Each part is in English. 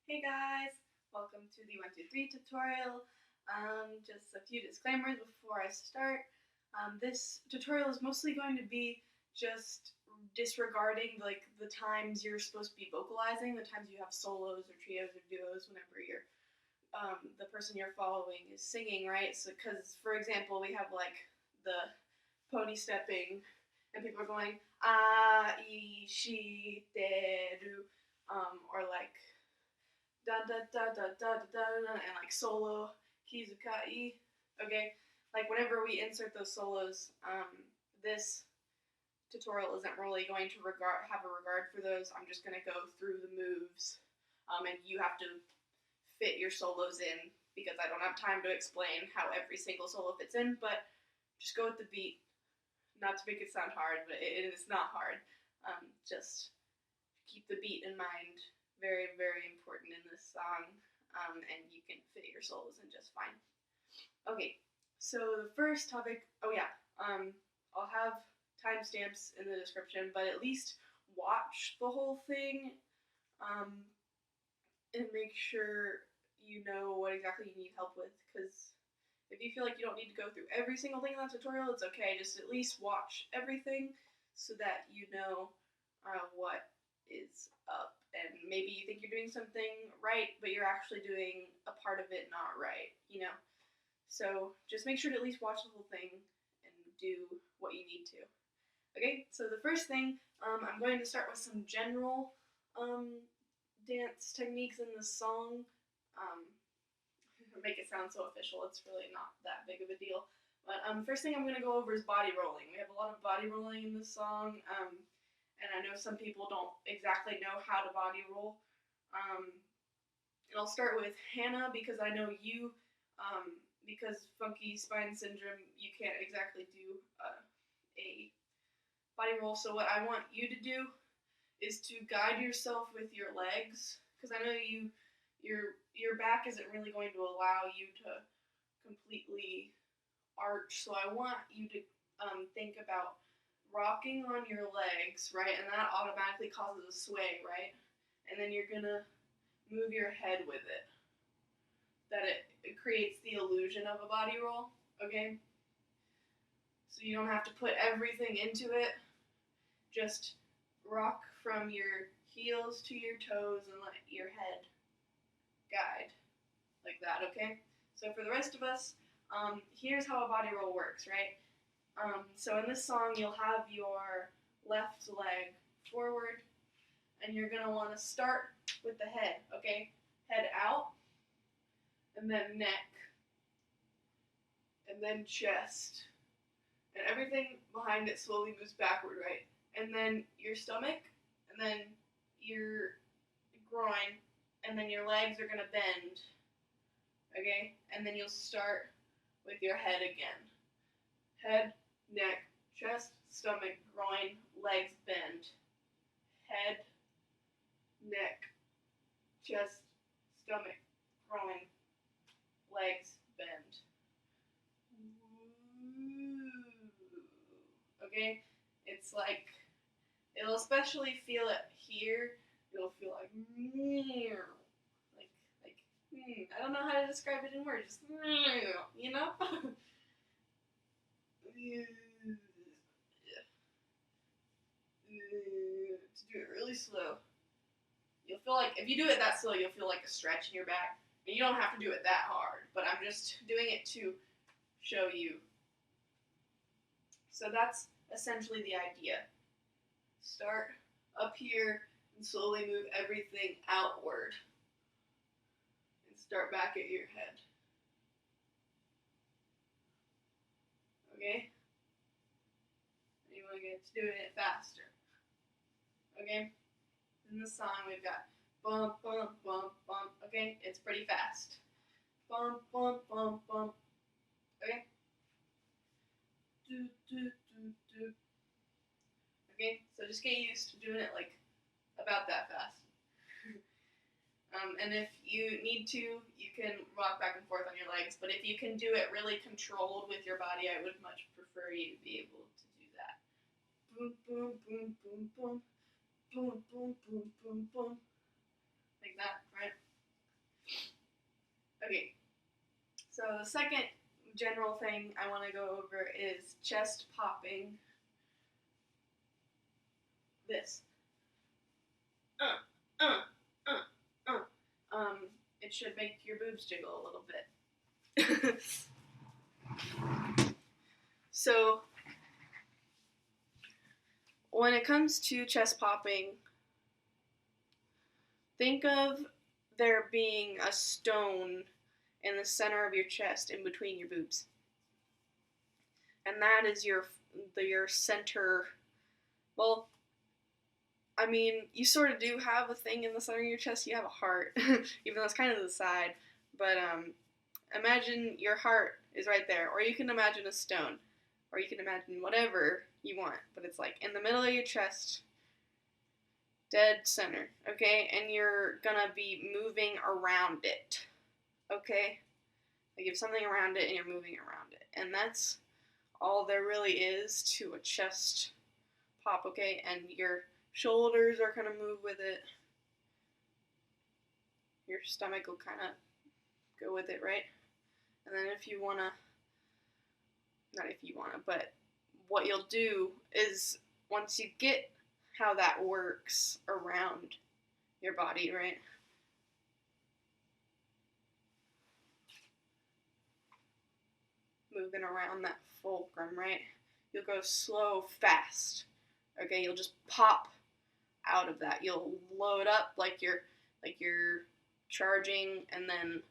Hey guys, welcome to the 1, 2, 3 tutorial. Just a few disclaimers before I start. This tutorial is mostly going to be just disregarding the times you're supposed to be vocalizing, the times you have solos or trios or duos whenever you're the person you're following is singing, right? So, because for example, we have the pony stepping, and people are going ah, I, she, de, do, or da da da da da da da, and solo kizukai. Okay, whenever we insert those solos, this tutorial isn't really going to have a regard for those. I'm just gonna go through the moves, and you have to fit your solos in because I don't have time to explain how every single solo fits in. But just go with the beat. Not to make it sound hard, but it is not hard. Just keep the beat in mind. Very, very important in this song, and you can fit your solos in just fine. Okay, so the first topic, I'll have timestamps in the description, but at least watch the whole thing, and make sure you know what exactly you need help with, because if you feel like you don't need to go through every single thing in that tutorial, it's okay, just at least watch everything so that you know what is up. And maybe you think you're doing something right, but you're actually doing a part of it not right, you know? So just make sure to at least watch the whole thing and do what you need to. Okay, so the first thing, I'm going to start with some general dance techniques in the song. Make it sound so official, it's really not that big of a deal. But first thing I'm going to go over is body rolling. We have a lot of body rolling in this song. And I know some people don't exactly know how to body roll. And I'll start with Hannah because I know you, because funky spine syndrome, you can't exactly do a body roll. So what I want you to do is to guide yourself with your legs, because I know your back isn't really going to allow you to completely arch. So I want you to think about rocking on your legs, right? And that automatically causes a sway, right? And then you're gonna move your head with it. That it creates the illusion of a body roll, okay? So you don't have to put everything into it. Just rock from your heels to your toes and let your head guide like that, okay? So for the rest of us, here's how a body roll works, right? So in this song, you'll have your left leg forward, and you're going to want to start with the head, okay? Head out, and then neck, and then chest, and everything behind it slowly moves backward, right? And then your stomach, and then your groin, and then your legs are going to bend, okay? And then you'll start with your head again. Head, neck, chest, stomach, groin, legs, bend. Head, neck, chest, stomach, groin, legs, bend. Okay? It's it'll especially feel it here. It'll feel like, I don't know how to describe it in words. Just, you know? To do it really slow. You'll feel like, if you do it that slow, you'll feel like a stretch in your back. And you don't have to do it that hard, but I'm just doing it to show you. So that's essentially the idea. Start up here and slowly move everything outward. And start back at your head. Okay? And you want to get to doing it faster. Okay? In this song, we've got bump, bump, bump, bump. Okay? It's pretty fast. Bump, bump, bump, bump. Okay? Do, do, do, do. Okay? So just get used to doing it about that fast. And if you need to, you can rock back and forth on your legs. But if you can do it really controlled with your body, I would much prefer you to be able to do that. Boom, boom, boom, boom, boom. Boom, boom, boom, boom, boom. Like that, right? Okay, so the second general thing I want to go over is chest popping. This. Uh, uh, uh, uh. It should make your boobs jiggle a little bit. So, when it comes to chest popping, think of there being a stone in the center of your chest in between your boobs. And that is your center. Well, I mean, you sort of do have a thing in the center of your chest. You have a heart, even though it's kind of the side. But imagine your heart is right there, or you can imagine a stone, or you can imagine whatever you want. But it's like in the middle of your chest, dead center, okay? And you're gonna be moving around it, okay? Like you have something around it and you're moving around it. And that's all there really is to a chest pop, okay? And your shoulders are gonna move with it. Your stomach will kind of go with it, right? And then if you wanna, not if you wanna, but what you'll do is once you get how that works around your body, right? Moving around that fulcrum, right? You'll go slow, fast. Okay, you'll just pop out of that. You'll load up like you're charging, and then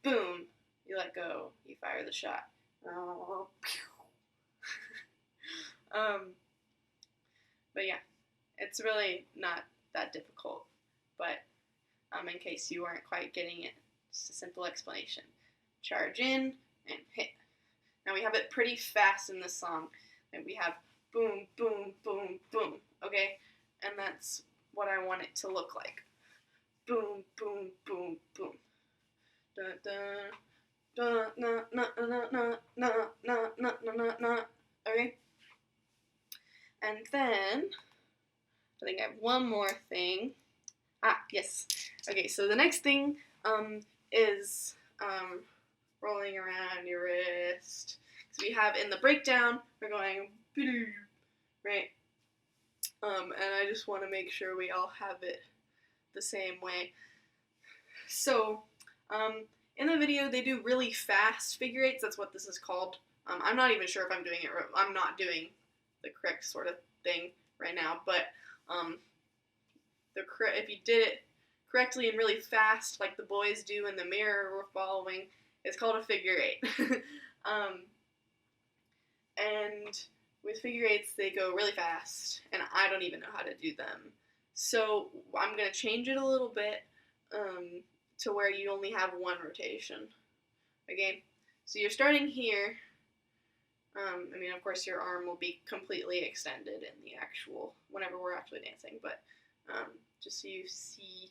boom, you let go. You fire the shot. But yeah, it's really not that difficult. But in case you weren't quite getting it, just a simple explanation. Charge in and hit. Now we have it pretty fast in this song. And we have boom, boom, boom, boom, okay? And that's what I want it to look like. Boom, boom, boom, boom. Dun, dun, dun, na, na, na, na, na, na, na, na, na, okay? And then, I think I have one more thing. Yes. Okay, so the next thing is rolling around your wrist. So we have in the breakdown, we're going, right? And I just want to make sure we all have it the same way. So, in the video, they do really fast figure eights. That's what this is called. I'm not even sure if I'm doing it right. I'm not doing the correct sort of thing right now, but if you did it correctly and really fast, like the boys do in the mirror we're following, it's called a figure eight. And with figure eights, they go really fast, and I don't even know how to do them. So I'm going to change it a little bit to where you only have one rotation. Okay? So you're starting here. I mean, of course, your arm will be completely extended in the actual, whenever we're actually dancing, but just so you see,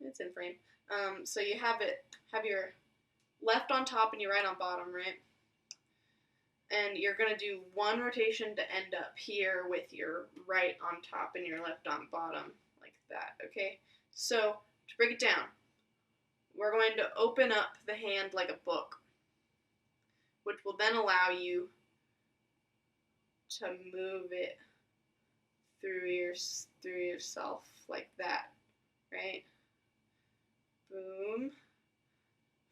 it's in frame. So you have your left on top and your right on bottom, right? And you're going to do one rotation to end up here with your right on top and your left on bottom, like that, okay? So, to break it down, we're going to open up the hand like a book, which will then allow you to move it through yourself like that, right? Boom.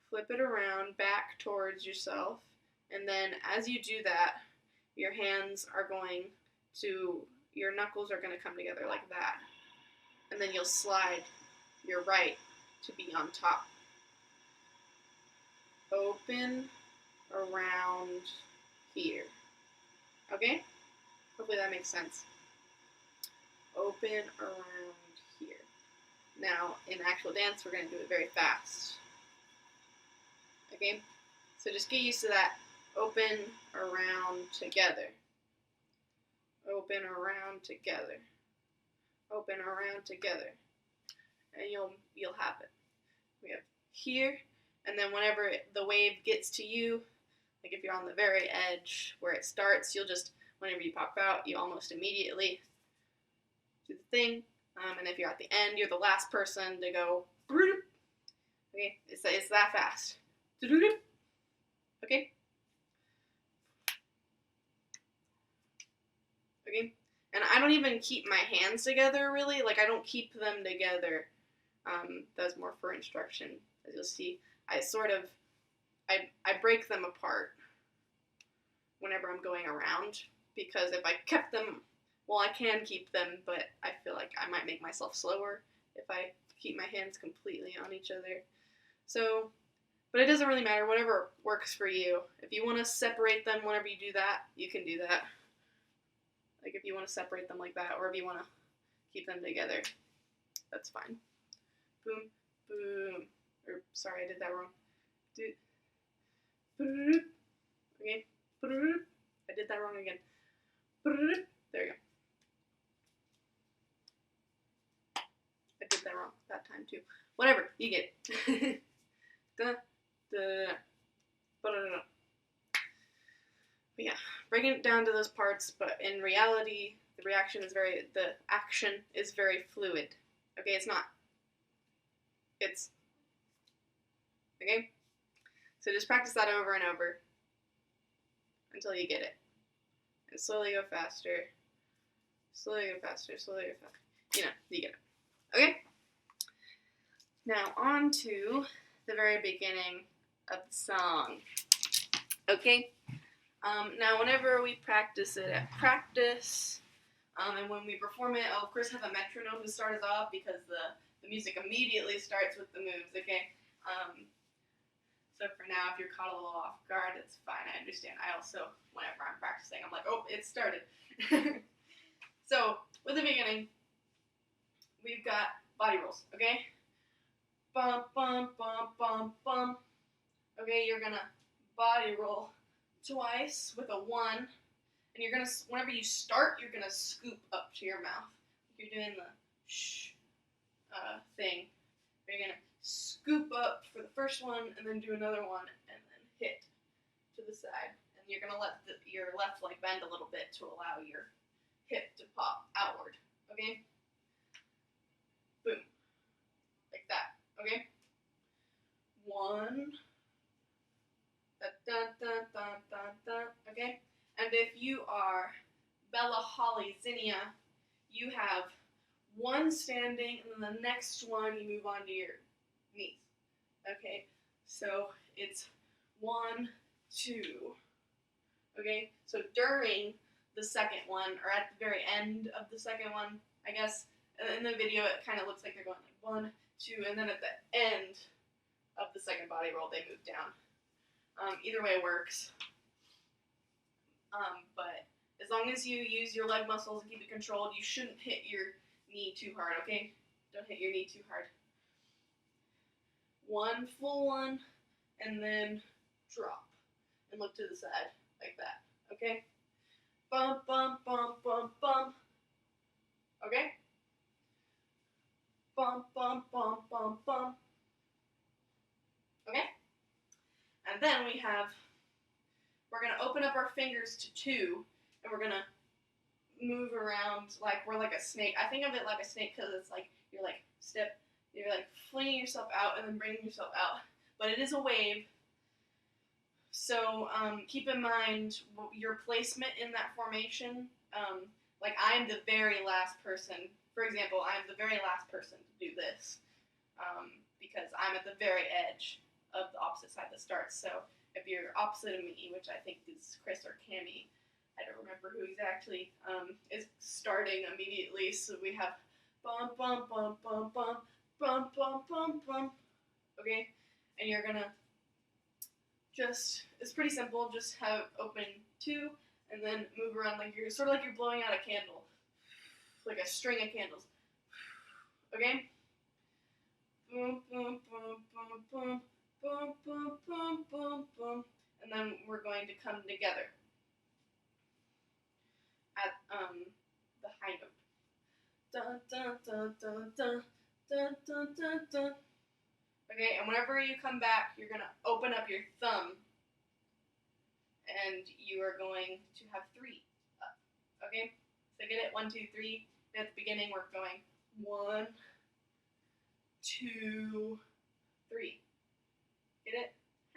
Flip it around back towards yourself. And then as you do that, your hands are going to, your knuckles are going to come together like that. And then you'll slide your right to be on top. Open around here. Okay? Hopefully that makes sense. Open around here. Now, in actual dance, we're going to do it very fast. Okay? So just get used to that. Open around together. Open around together. Open around together. And you'll have it. We have here, and then whenever the wave gets to you, like if you're on the very edge where it starts, you'll just, whenever you pop out, you almost immediately do the thing. And if you're at the end, you're the last person to go, Okay, it's that fast. Okay? Okay? And I don't even keep my hands together, really. Like, I don't keep them together. That's more for instruction. As you'll see, I break them apart whenever I'm going around, because if I kept them, well, I can keep them, but I feel like I might make myself slower if I keep my hands completely on each other. So, but it doesn't really matter, whatever works for you. If you want to separate them whenever you do that, you can do that. Like if you want to separate them like that, or if you want to keep them together, that's fine. Boom, boom. Or, sorry, I did that wrong. Okay. I did that wrong again. There you go. I did that wrong that time too. Whatever, you get it. But yeah, breaking it down to those parts, but in reality, the action is very fluid. Okay, it's not. It's okay. So just practice that over and over until you get it, and slowly go faster. Slowly go faster. Slowly go faster. You know, you get it. Okay. Now on to the very beginning of the song. Okay. Now whenever we practice it at practice, and when we perform it, I'll of course have a metronome to start us off, because the music immediately starts with the moves. Okay. So for now, if you're caught a little off guard, it's fine. I understand. I also, whenever I'm practicing, I'm like, oh, it started. So with the beginning, we've got body rolls. Okay. Bum, bum, bum, bum, bum. Okay, you're gonna body roll twice with a 1, and you're gonna, whenever you start, you're gonna scoop up to your mouth. You're doing the shh thing. You're gonna scoop up for the first one, and then do another one, and then hit to the side. And you're gonna let your left leg bend a little bit to allow your hip to pop outward. Okay? Boom. Like that. Okay? 1. Da, da, da, da, da, da. Okay? And if you are Bella Holly Zinnia, you have 1 standing, and then the next one you move on to your knees. Okay? So it's 1, 2. Okay? So during the second one, or at the very end of the second one, I guess, in the video it kind of looks like they're going like 1, 2, and then at the end of the second body roll they move down. Either way works. But as long as you use your leg muscles and keep it controlled, you shouldn't hit your knee too hard, okay? Don't hit your knee too hard. 1 full one, and then drop. And look to the side, like that, okay? Bump, bump, bump, bump, bump. Okay? Bump, bump, bump, bump, bump. Okay? And then we're going to open up our fingers to 2, and we're going to move around like we're like a snake. I think of it like a snake because it's like you're like flinging yourself out and then bringing yourself out. But it is a wave. So keep in mind your placement in that formation. Like I am the very last person. For example, I am the very last person to do this because I'm at the very edge of the opposite side that starts. So if you're opposite of me, which I think is Chris or Cammie, I don't remember who exactly, is starting immediately. So we have bum, bum, bum, bum, bum, bum, bum, bum, bum. Okay? And you're going to it's pretty simple. Just have open 2 and then move around like you're sort of like you're blowing out a candle. Like a string of candles. Okay? Boom, boom, boom, boom, boom. Boom, boom, boom, boom, boom. And then we're going to come together at the high note. Dun, dun, dun, dun, dun, dun, dun, dun, dun. Okay, and whenever you come back, you're going to open up your thumb, and you are going to have 3 up. Okay? So get it? 1, 2, 3. And at the beginning, we're going 1, 2, 3.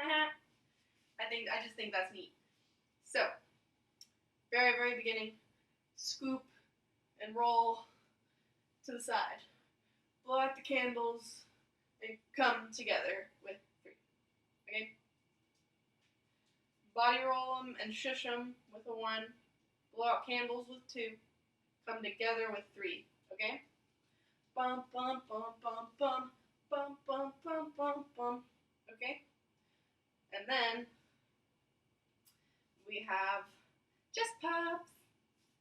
I just think that's neat. So, very, very beginning, scoop and roll to the side. Blow out the candles and come together with 3. Okay? Body roll them and shush them with a 1. Blow out candles with 2. Come together with 3. Okay? Bum, bum, bum, bum, bum. Bum, bum, bum, bum, bum. Okay? And then we have chest pops.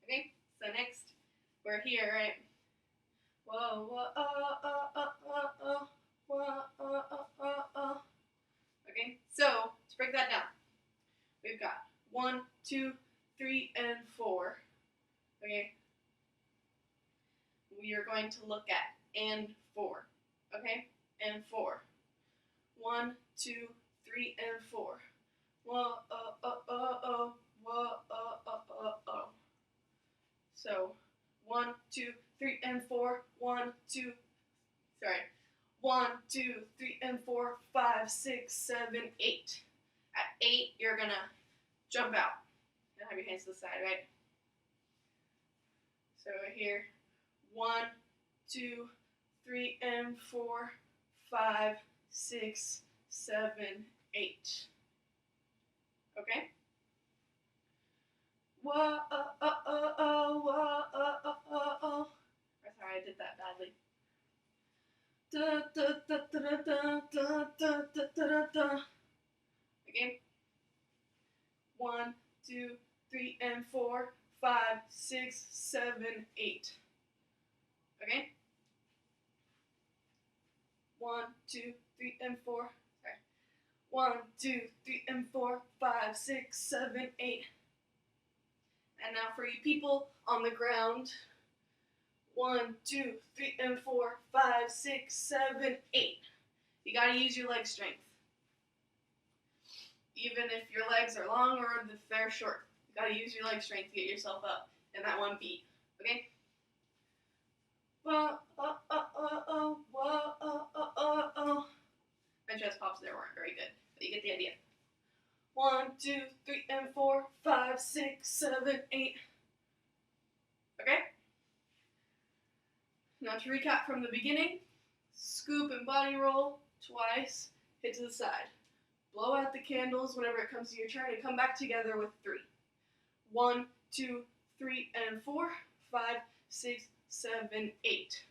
Okay? So next, we're here, right? Whoa, whoa, whoa. Okay? So, to break that down, we've got 1, 2, 3, and 4. Okay? We are going to look at and 4. Okay? And 4. 1, 2, 3, and 4. Whoa, whoa. So 1, 2, 3, and 4. 1, 2. Sorry. 1, 2, 3, and 4, 5, 6, 7, 8. At 8, you're gonna jump out and have your hands to the side, right? So here, 1, 2, 3, and 4, 5, 6, 7, 8. Okay? Whoa, sorry, I did that badly. Okay? 1, 2, 3, and 4, 5, 6, 7, 8. Okay? 1, 2, 3, and 4. Sorry. 1, 2, 3, and 4, 5, 6, 7, 8. And now for you people on the ground. 1, 2, 3, and 4, 5, 6, 7, 8. You gotta use your leg strength. Even if your legs are long or if they're short. You gotta use your leg strength to get yourself up in that one beat. Okay? My chest pops there weren't very good, but you get the idea. 1, 2, 3, and 4, 5, 6, 7, 8. Okay? Now to recap from the beginning, scoop and body roll twice, hit to the side. Blow out the candles whenever it comes to your turn and come back together with 3. 1, 2, 3, and 4, 5, 6, 7, 8.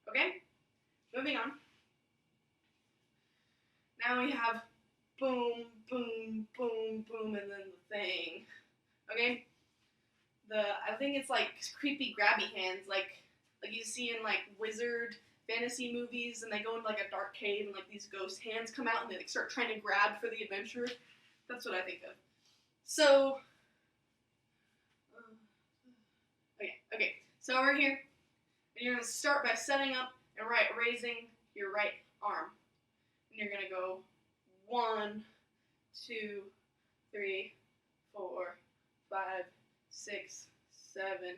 Okay? Moving on. Now we have boom, boom, boom, boom, and then the thing. Okay? I think it's like creepy grabby hands, like you see in like wizard fantasy movies, and they go into like a dark cave and like these ghost hands come out and they like start trying to grab for the adventure. That's what I think of. So, okay. So over here, and you're gonna start by setting up and raising your right arm, and you're gonna go 1, 2, 3, 4, 5, 6, 7,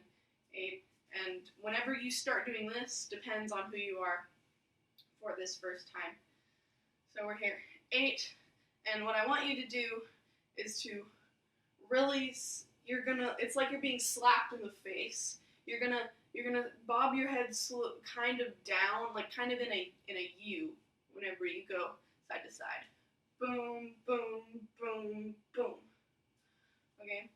8. And whenever you start doing this, depends on who you are for this first time. So we're here, 8, and what I want you to do is to really, it's like you're being slapped in the face. You're gonna bob your head kind of down, like kind of in a U, whenever you go side to side. Boom, boom, boom, boom. Okay?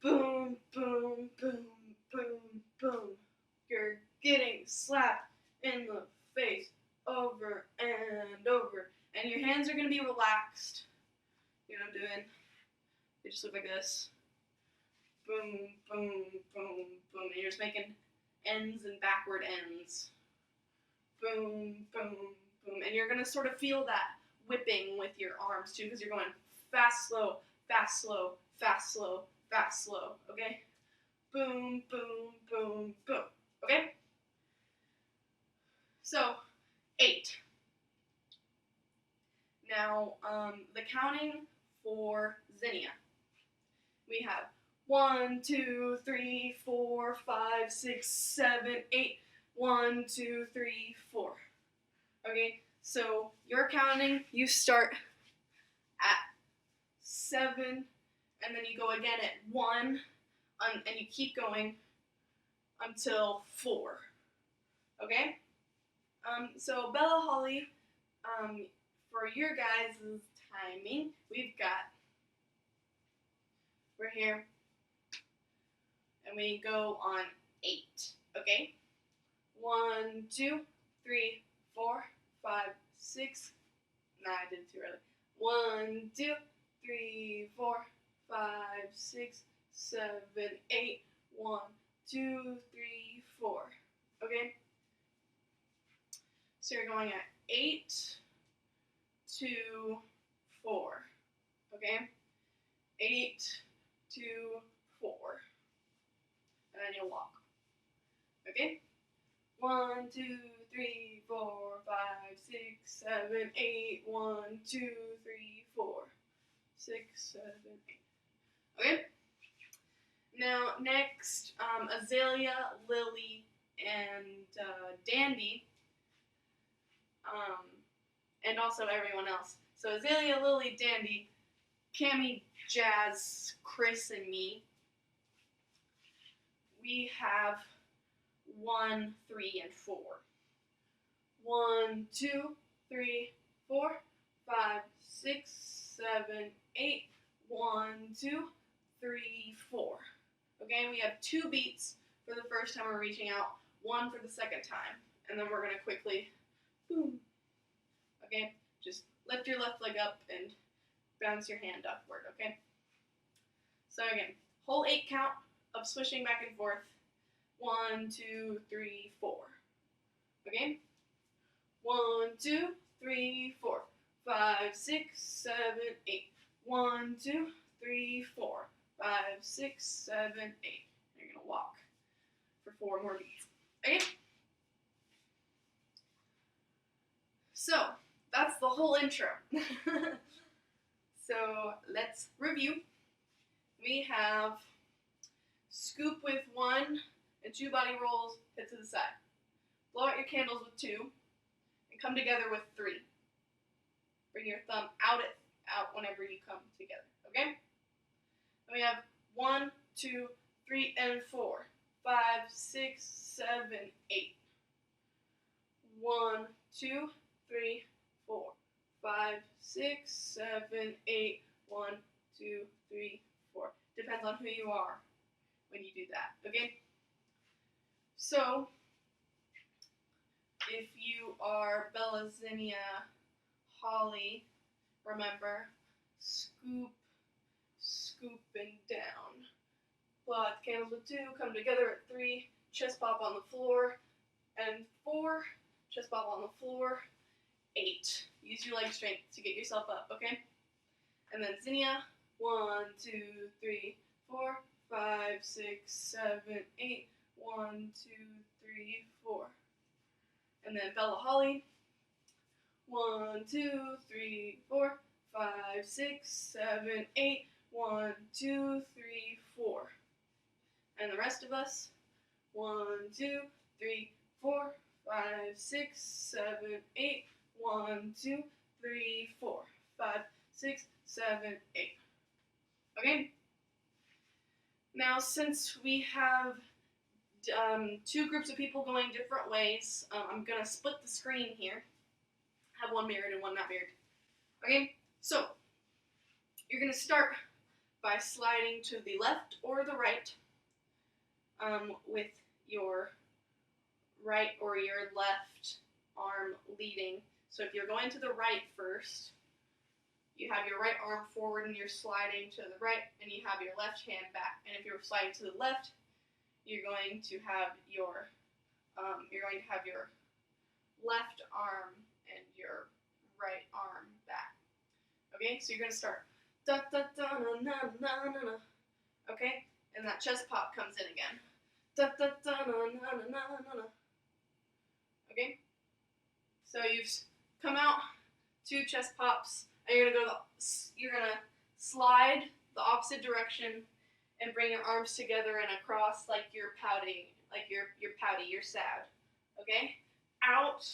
Boom, boom, boom. Boom, boom. You're getting slapped in the face over and over. And your hands are going to be relaxed. You know what I'm doing? They just look like this. Boom, boom, boom, boom. And you're just making ends and backward ends. Boom, boom, boom. And you're going to sort of feel that whipping with your arms too, because you're going fast, slow, fast, slow, fast, slow, fast, slow. Okay? Boom, boom, boom, boom. Okay? So, 8. Now, the counting for Zinnia. We have 1, 2, 3, 4, 5, 6, 7, 8. 1, 2, 3, 4. Okay? So you're counting, you start at 7, and then you go again at 1, and you keep going until 4. Okay? So Bella Holly, for your guys' timing, we're here, and we go on 8. Okay? 1, 2, 3, 4, 5, 6. Nah, I did it too early. 1, 2, 3, 4, 5, 6, 7, 8. 1, 2, 3, 4. Okay? So you're going at 8 to 4. Okay? 8 to 4. And then you'll walk. Okay? 1, 2, 3, 4, 5, 6, 7, 8. 1, 2, 3, 4, 6, 7, 8. Okay? Now, next, Azalea, Lily, and Dandy, and also everyone else. So Azalea, Lily, Dandy, Cammy, Jazz, Chris, and me. We have 1, 3, and 4. 1, 2, 3, 4, 5, 6, 7, 8. 1, 2, 3, 4. Okay, we have 2 beats for the first time we're reaching out, 1 for the second time, and then we're going to quickly, boom. Okay, just lift your left leg up and bounce your hand upward, okay? So again, whole 8 count of swishing back and forth. 1, 2, 3, 4. Okay? 1, 2, 3, 4. 5, 6, 7, 8. 1, 2, 3, 4. 5, 6, 7, 8. You're gonna walk for 4 more beats. Okay? So that's the whole intro. So let's review. We have scoop with 1 and 2 body rolls, hit to the side. Blow out your candles with 2 and come together with 3. Bring your thumb out whenever you come together. Okay? And we have 1, 2, 3, and 4. 5, 6, 7, 8. 1, 2, 3, 4. 5, 6, 7, 8. 1, 2, 3, 4. Depends on who you are when you do that. Okay? So, if you are Bella, Zinnia, Holly, remember, scoop, scooping down. Blow out the candles with 2, come together at 3, chest pop on the floor, and 4, chest pop on the floor, 8. Use your leg strength to get yourself up, okay? And then Zinnia, 1, 2, 3, 4, 5, 6, 7, 8. 1, 2, 3, 4. And then Bella Holly, 1, 2, 3, 4, 5, 6, 7, 8. 1, 2, 3, 4. And the rest of us, 1, 2, 3, 4, 5, 6, 7, 8. 1, 2, 3, 4, 5, 6, 7, 8. Okay? Now, since we have 2 groups of people going different ways, I'm going to split the screen here. Have one mirrored and one not mirrored. Okay? So, you're going to start by sliding to the left or the right with your right or your left arm leading. So if you're going to the right first, you have your right arm forward and you're sliding to the right, and you have your left hand back. And if you're sliding to the left, you're going to have your left arm and your right arm back. Okay, so you're gonna start da da da na na na na na. Okay, and that chest pop comes in again. Da da da na na na na na. Okay, so you've come out 2 chest pops, and you're gonna slide the opposite direction and bring your arms together and across like you're pouting, you're sad. Okay, out,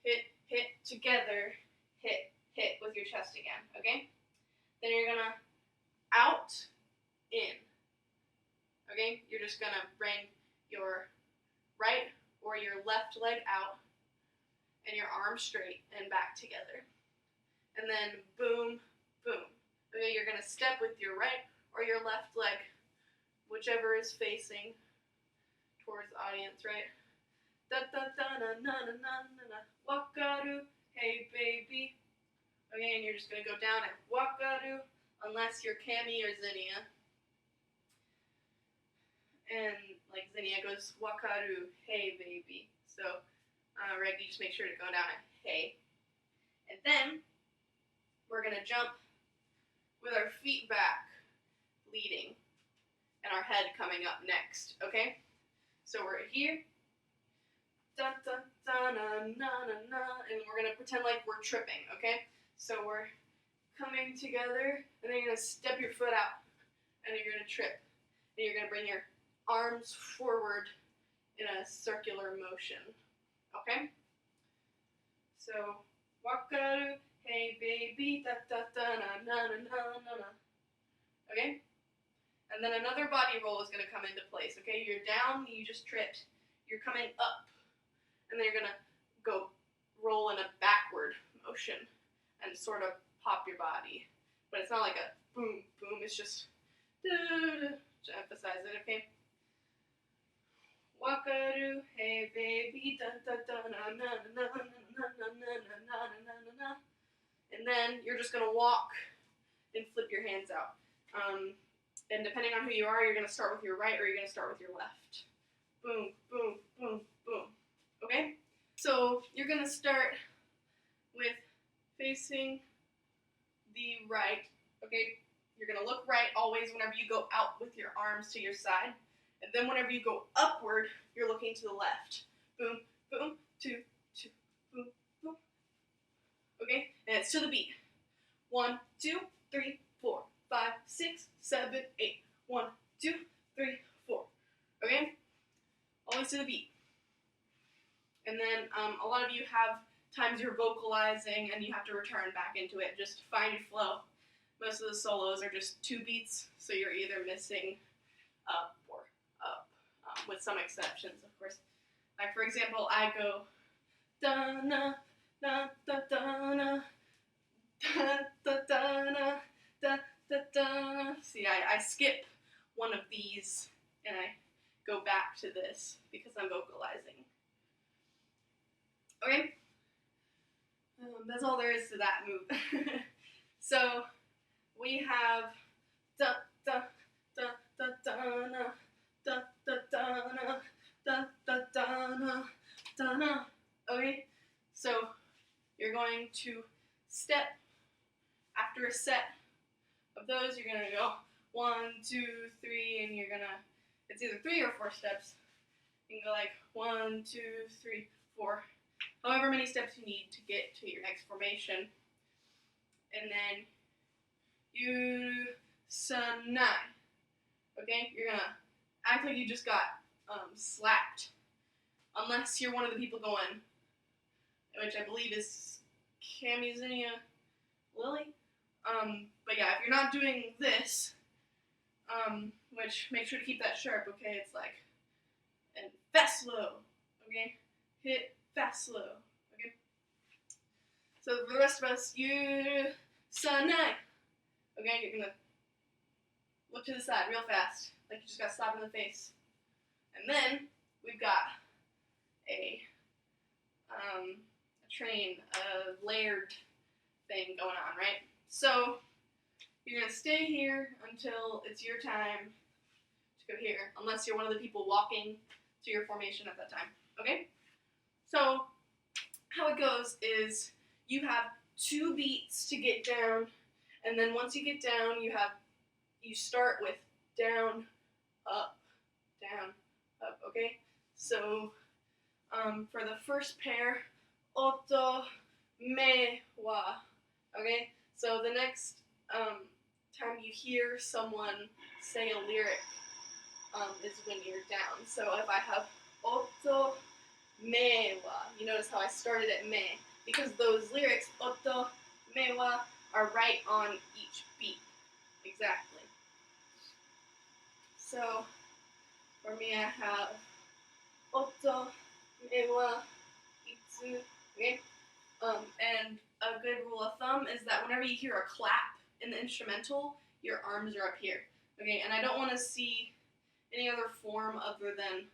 hit, hit, together, hit, hit with your chest again, okay? Then you're gonna out, in, okay? You're just gonna bring your right or your left leg out and your arms straight and back together. And then boom, boom. Okay, you're gonna step with your right or your left leg, whichever is facing towards the audience, right? Da da da na na na na na na. Wakaru, hey baby. Okay, and you're just gonna go down and wakaru, unless you're Cammy or Zinnia. And like Zinnia goes wakaru, hey baby. So Reggie, just make sure to go down and hey. And then we're gonna jump with our feet back, leading, and our head coming up next. Okay? So we're here. Da da da na na na na, and we're gonna pretend like we're tripping. Okay? So we're coming together, and then you're gonna step your foot out, and you're gonna trip, and you're gonna bring your arms forward in a circular motion. Okay? So wakaru, hey baby, da da da na na na na na. Okay? And then another body roll is gonna come into place. Okay? You're down, you just tripped. You're coming up, and then you're gonna go roll in a backward motion and sort of pop your body. But it's not like a boom, boom, it's just to emphasize it, okay? Wakaru, hey baby, da da da na na na na na na na na na na na. And then you're just gonna walk and flip your hands out. And depending on who you are, you're gonna start with your right or you're gonna start with your left. Boom, boom, boom, boom. Okay? So you're gonna start with facing the right. Okay? You're gonna look right always whenever you go out with your arms to your side. And then whenever you go upward, you're looking to the left. Boom, boom, two, two, boom, boom. Okay? And it's to the beat. 1, 2, 3, 4, 5, 6, 7, 8. 1, 2, 3, 4. Okay? Always to the beat. And then a lot of you have times you're vocalizing and you have to return back into it. Just find your flow. Most of the solos are just 2 beats, so you're either missing up or up, with some exceptions, of course. Like, for example, I go da-na, da-da-da-na, da-da-da-na, da-da-da-na. See, I skip one of these and I go back to this because I'm vocalizing. Okay? That's all there is to that move. So, we have da da da da da na da da da na da da da na da na. Okay? So, you're going to step after a set of those. You're gonna go 1, 2, 3, and you're gonna, it's either 3 or 4 steps. You can go like 1, 2, 3, 4, however many steps you need to get to your next formation. And then you sanai. Okay? You're gonna act like you just got slapped. Unless you're one of the people going, which I believe is Cammy, Zinnia, Lily. But yeah, if you're not doing this, which make sure to keep that sharp, okay? It's like, and fast slow, okay? Hit fast slow, okay? So for the rest of us, you sanai. Okay, you're gonna look to the side real fast, like you just got slapped in the face. And then we've got a train, a layered thing going on, right? So you're gonna stay here until it's your time to go here, unless you're one of the people walking to your formation at that time, okay? So how it goes is you have 2 beats to get down, and then once you get down, you start with down, up, okay? So for the first pair, oto, me, wa, okay? So the next time you hear someone say a lyric is when you're down. So if I have oto, me, wa, you notice how I started at me. because those lyrics, oto, mewa, are right on each beat. Exactly. So, for me, I have oto, mewa, itsu, okay? And a good rule of thumb is that whenever you hear a clap in the instrumental, your arms are up here, okay? And I don't want to see any other form other than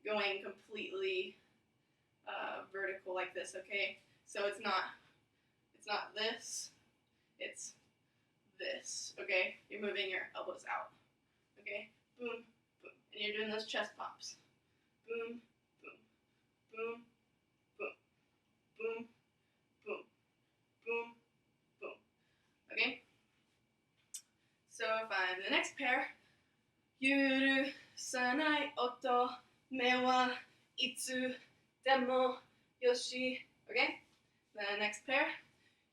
going completely vertical like this, okay? So it's not this, it's this, okay? You're moving your elbows out, okay? Boom, boom, and you're doing those chest pops. Boom, boom, boom, boom, boom, boom, boom, boom, okay? So if I'm the next pair, yuru sanai oto me wa itsu demo yoshi, okay? The next pair,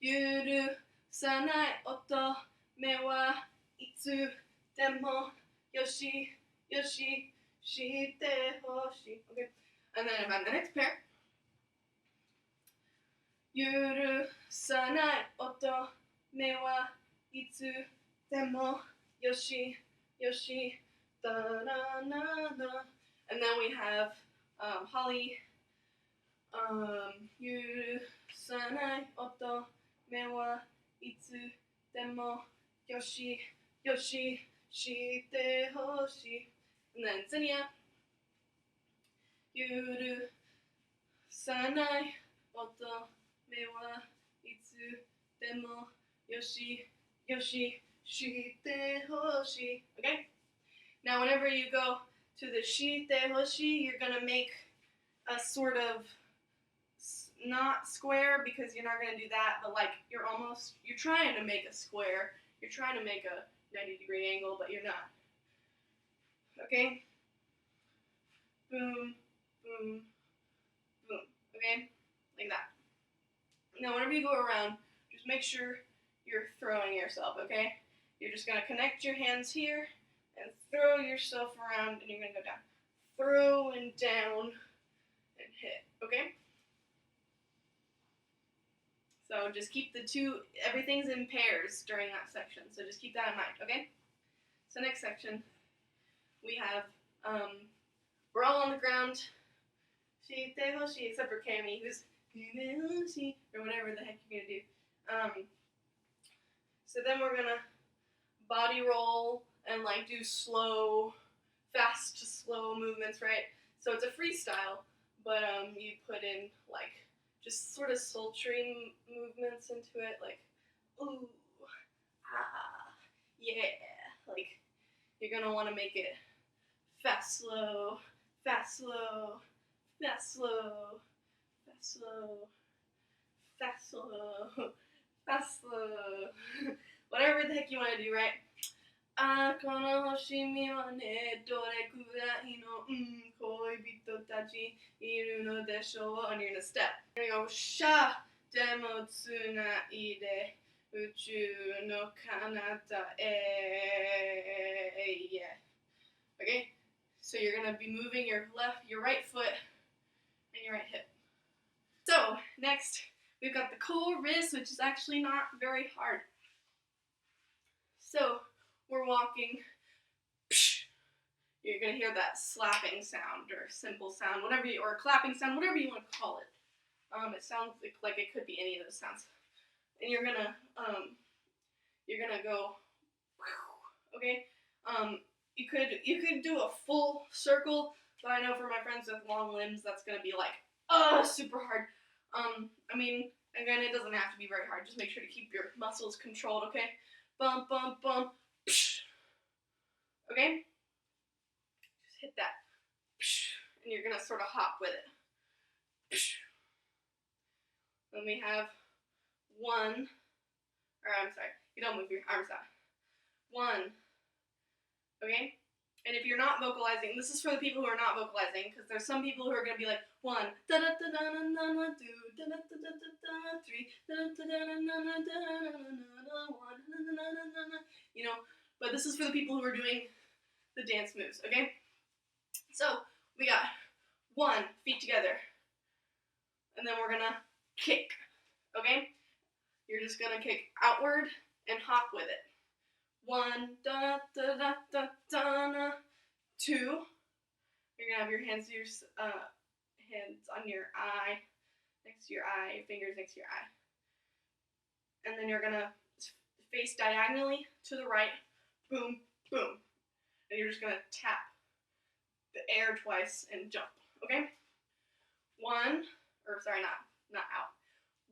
yuru sanai oto me wa itsu demo yoshi yoshi shite hoshi, okay? And then if I'm the next pair, yuru sanai oto me wa itsu demo yoshi yoshi da na na na. And then we have Holly. Yuru sanai oto me wa itsu demo yoshi yoshi shite hoshi. And then Zinnia. Yuru sanai oto me wa itsu demo yoshi yoshi shite hoshi. Okay? Now whenever you go to the shite hoshi, you're gonna make a sort of not square, because you're not gonna do that, but like you're trying to make a square. You're trying to make a 90-degree angle, but you're not. Okay? Boom, boom, boom. Okay? Like that. Now whenever you go around, just make sure you're throwing yourself, okay? You're just gonna connect your hands here and throw yourself around, and you're gonna go down. Throw and down and hit, okay? So just keep everything's in pairs during that section, so just keep that in mind, okay? So next section, we have, we're all on the ground, shite hoshi, except for Cammy, who's or whatever the heck you're gonna do. So then we're gonna body roll and like do fast to slow movements, right? So it's a freestyle, but you put in like just sort of sultry movements into it, like ooh, ah, yeah. Like you're gonna want to make it fast, slow, fast, slow, fast, slow, fast, slow, fast, slow, fast, slow. Whatever the heck you want to do, right? あこの星見はねどれくらいの恋人たちいるのでしょう and you're gonna step. You're gonna go シャでもつないで宇宙の彼方へ yeah. Okay? So you're gonna be moving your right foot and your right hip. So next we've got the chorus, which is actually not very hard. So we're walking, you're going to hear that slapping sound or cymbal sound, or clapping sound, whatever you want to call it. It sounds like it could be any of those sounds. And you're going to go, okay? You could do a full circle, but I know for my friends with long limbs, that's going to be like, super hard. I mean, again, it doesn't have to be very hard. Just make sure to keep your muscles controlled, okay? Bump, bump, bump. Okay? Just hit that. And you're going to sort of hop with it. Then we have you don't move your arms out. 1. Okay? And if you're not vocalizing, this is for the people who are not vocalizing, because there's some people who are going to be like, 1, da da da da da da da 2, da da da da da 3, da da da da da da 1, you know. But this is for the people who are doing the dance moves, okay? So we got 1, feet together, and then we're gonna kick. Okay? You're just gonna kick outward and hop with it. 1, da da da da da da. 2. You're gonna have your hands on your eye, next to your eye, your fingers next to your eye. And then you're gonna face diagonally to the right, boom, boom. And you're just gonna tap the air twice and jump, okay? 1, not out.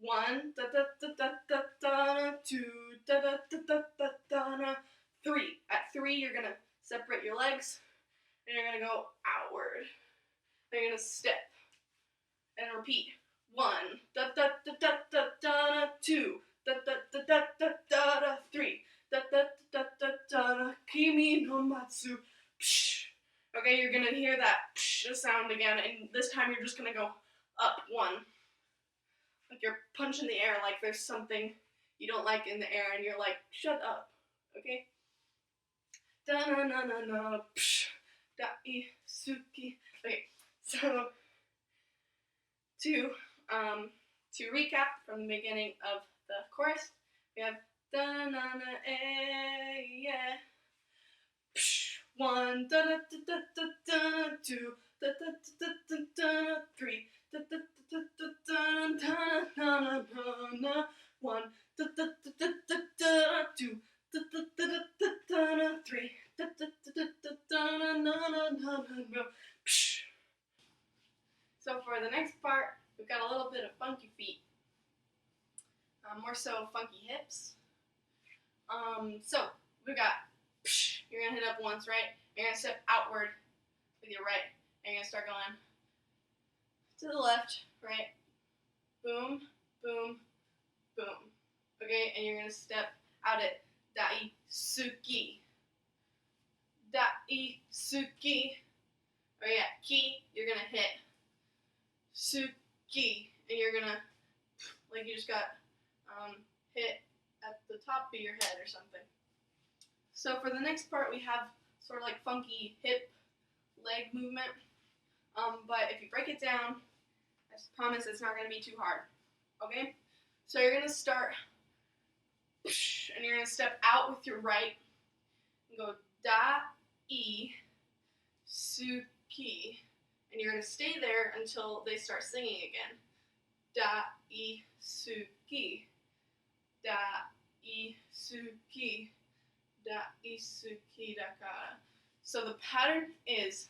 1, da da da da da da, 2, da da da da da da, 3. At 3, you're gonna separate your legs, and you're gonna go outward. Then you're gonna step, and repeat. 1, da da da da da da, 2, da da da da da da, 3, da da da da da, kimi no matsu. Psh. Okay, you're gonna hear that psh sound again, and this time you're just gonna go up 1. Like you're punching the air like there's something you don't like in the air, and you're like, shut up, okay? Da na na na na, psh, dai suki. Okay, so to recap from the beginning of the chorus, we have da na na yeah. 1 da da da da da da, 2 da da da da da, 3 da da da da da da da da, 1 da da da da da, 2 da da da da da, 3 da da da da da. So for the next part, we've got a little bit of funky feet, more so funky hips. So we've got. You're going to hit up once, right? You're going to step outward with your right. And you're going to start going to the left, right? Boom, boom, boom. Okay, and you're going to step out at dai suki. Dai suki. Oh yeah, ki, you're going to hit suki. And you're going to, like you just got hit at the top of your head or something. So for the next part, we have sort of like funky hip, leg movement. But if you break it down, I promise it's not going to be too hard. Okay? So you're going to start, and you're going to step out with your right, and go da-i, suki. And you're going to stay there until they start singing again. Da-i, suki. Da-i, suki. Da-isuki dakara. So the pattern is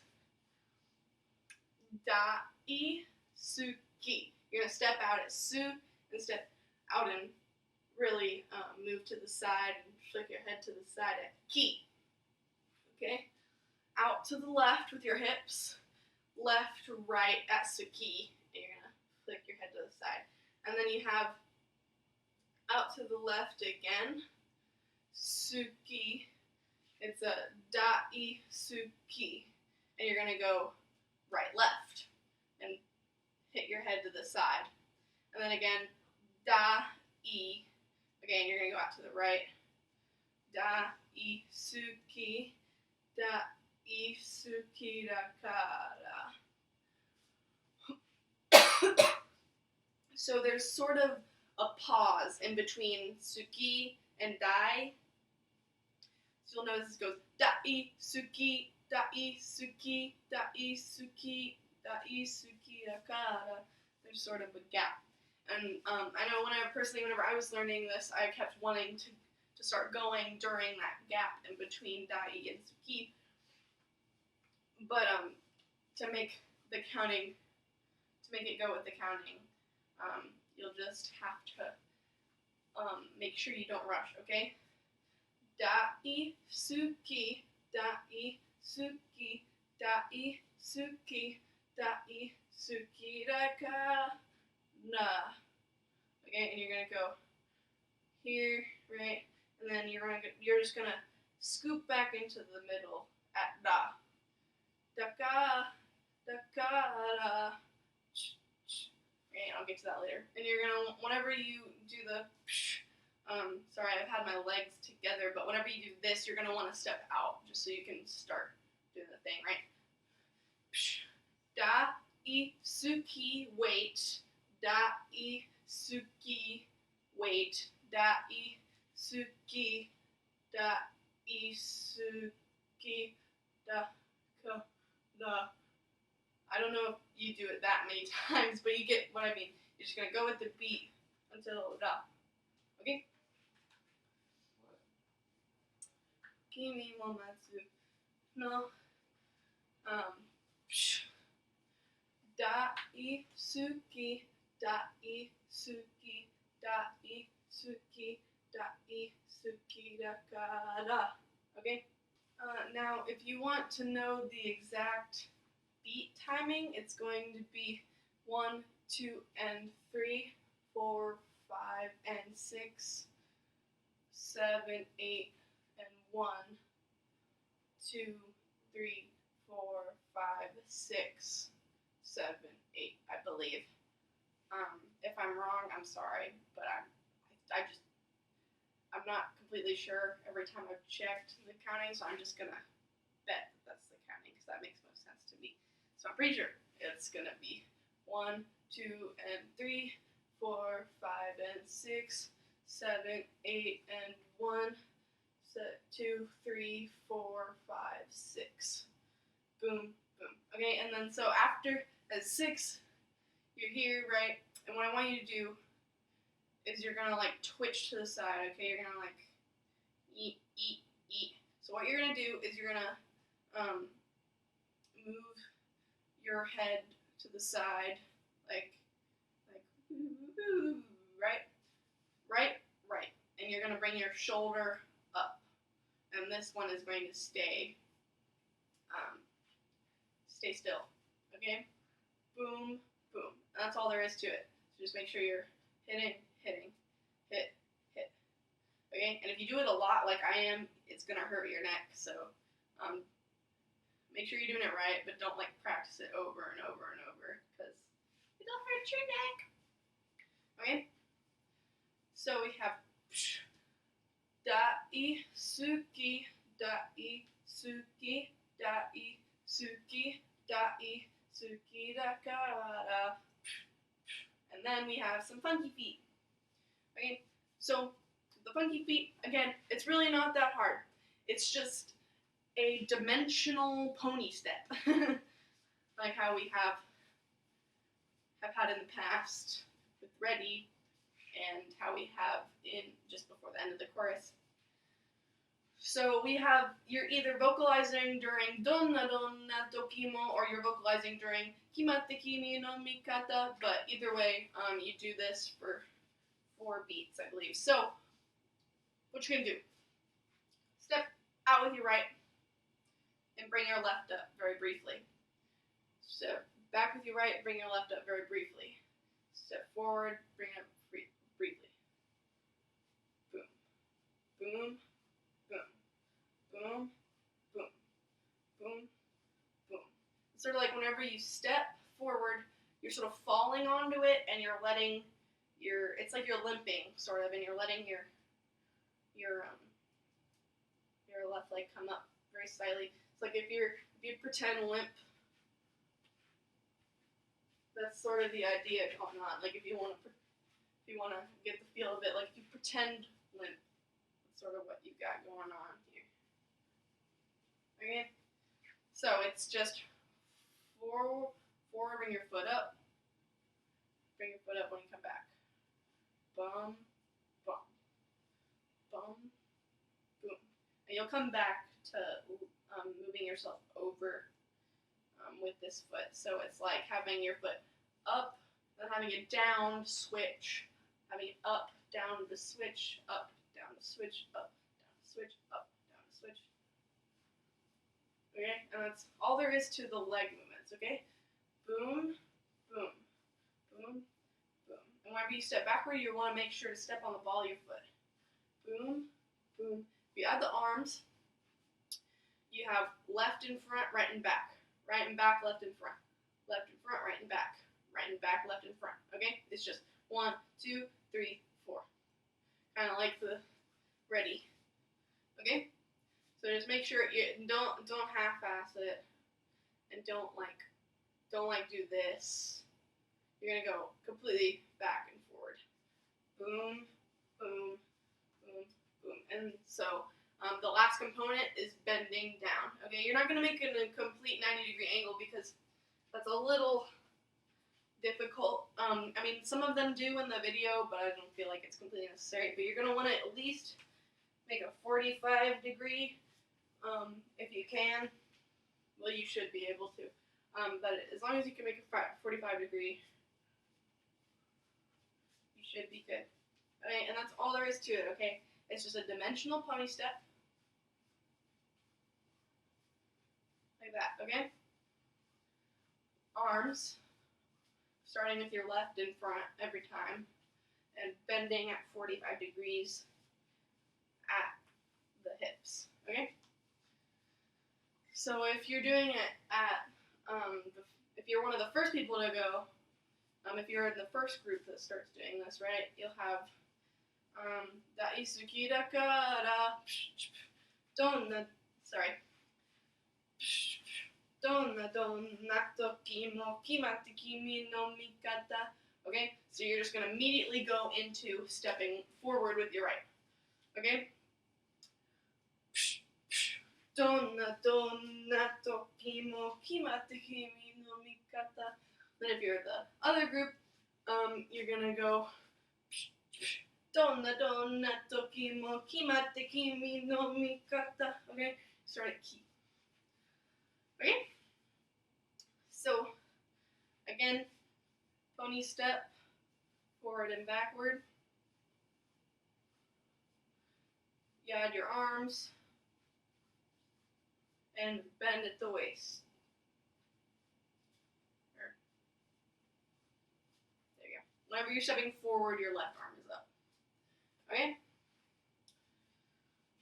da-isuki. You're going to step out at su and step out and really move to the side and flick your head to the side at ki. Okay? Out to the left with your hips. Left to right at suki. And you're going to flick your head to the side. And then you have out to the left again. Suki, it's a dai suki, and you're gonna go right left and hit your head to the side, and then again dai, again you're gonna go out to the right, dai suki dakara. So there's sort of a pause in between suki and dai. So you'll notice it goes dai suki dakara. There's sort of a gap, and I know whenever I was learning this, I kept wanting to start going during that gap in between dai and suki. But to make it go with the counting, you'll just have to make sure you don't rush. Okay. Dai suki dakara. Okay, and you're gonna go here, right, and then you're just gonna scoop back into the middle at da. Dakara. Okay, I'll get to that later. And you're gonna, whenever you do the sorry, I've had my legs together, but whenever you do this, you're gonna want to step out just so you can start doing the thing, right? Da-i-suki, wait. Da-i-suki, wait, daisuki, daisuki, da, ka, da. I don't know if you do it that many times, but you get what I mean. You're just gonna go with the beat until da. Okay? Kimi mo matsu no daisuki, daisuki, daisuki, daisuki dakara. Okay? Now, if you want to know the exact beat timing, it's going to be 1, 2, and 3, 4, 5, and 6, 7, 8, and 1, 2, 3, 4, 5, 6, 7, 8, I believe. If I'm wrong, I'm sorry, but I'm not completely sure every time I've checked the counting, so I'm just gonna bet that that's the counting because that makes most sense to me. So I'm pretty sure it's gonna be 1, 2, and 3, 4, 5, and 6, 7, 8, and 1, 2, 3, 4, 5, 6. Boom, boom. Okay, and then so after at 6, you're here, right? And what I want you to do is you're gonna like twitch to the side, okay? You're gonna like eat, eat, eat. So what you're gonna do is you're gonna move your head to the side, like right, right, right, and you're gonna bring your shoulder up, and this one is going to stay still, okay? Boom, boom. And that's all there is to it. So just make sure you're hitting, hit, hit. Okay? And if you do it a lot like I am, it's gonna hurt your neck. So make sure you're doing it right, but don't like practice it over and over and over because it'll hurt your neck. Okay? So we have daisuki, daisuki, daisuki, daisuki dakara. And then we have some funky feet. Okay? So the funky feet, again, it's really not that hard. It's just a dimensional pony step. Like how we have had in the past with Ready, and how we have in just before the end of the chorus. So we have, you're either vocalizing during Donna Donna Tokimo, or you're vocalizing during Kimatte Kimi no Mikata, but either way, you do this for 4 beats, I believe. So, what you're gonna do, step out with your right, and bring your left up very briefly. Step back with your right, bring your left up very briefly. Step forward, bring it up briefly. Boom, boom, boom, boom, boom, boom, boom. It's sort of like whenever you step forward, you're sort of falling onto it, and you're letting it's like you're limping, sort of, and you're letting your left leg come up very slightly. It's like if you pretend limp. That's sort of the idea going on. Like if you want to get the feel of it, like if you pretend limp, that's sort of what you got going on here. Okay, so it's just forward, bring your foot up, when you come back. Bum, bum, bum, boom, and you'll come back to moving yourself over with this foot. So it's like having your foot up, then having it down, switch, having it up, down the switch, up, down the switch, up, down the switch, up, down the switch. Okay, and that's all there is to the leg movements. Okay, boom, boom, boom, boom. And whenever you step backward, you want to make sure to step on the ball of your foot. Boom, boom. If you add the arms, you have left in front, right and back. Right and back, left and front. Left and front, right and back. Right and back, left and front. Okay? It's just 1, 2, 3, 4. Kind of like the Ready. Okay? So just make sure you don't half-ass it, and don't do this. You're gonna go completely back and forward. Boom, The last component is bending down. Okay, you're not going to make it a complete 90-degree angle because that's a little difficult. I mean, some of them do in the video, but I don't feel like it's completely necessary. But you're going to want to at least make a 45-degree if you can. Well, you should be able to. But as long as you can make a 45-degree, you should be good. Okay, and that's all there is to it, okay? It's just a dimensional pony step. Like that, okay? Arms, starting with your left in front every time, and bending at 45 degrees at the hips, okay? So if you're doing it at, if you're one of the first people to go, if you're in the first group that starts doing this, right, you'll have Daisuki da kara, donna, sorry, donna toki mo kimatte kimi no mikata. Okay, so you're just going to immediately go into stepping forward with your right. Okay? Donna toki mo kimatte kimi no mikata. Then if you're the other group, you're going to go Donna toki mo kimatte kimi no mikata. Okay? Start at ki. Okay? So, again, pony step, forward and backward. You add your arms, and bend at the waist. There you go. Whenever you're stepping forward, your left arm is up. Okay?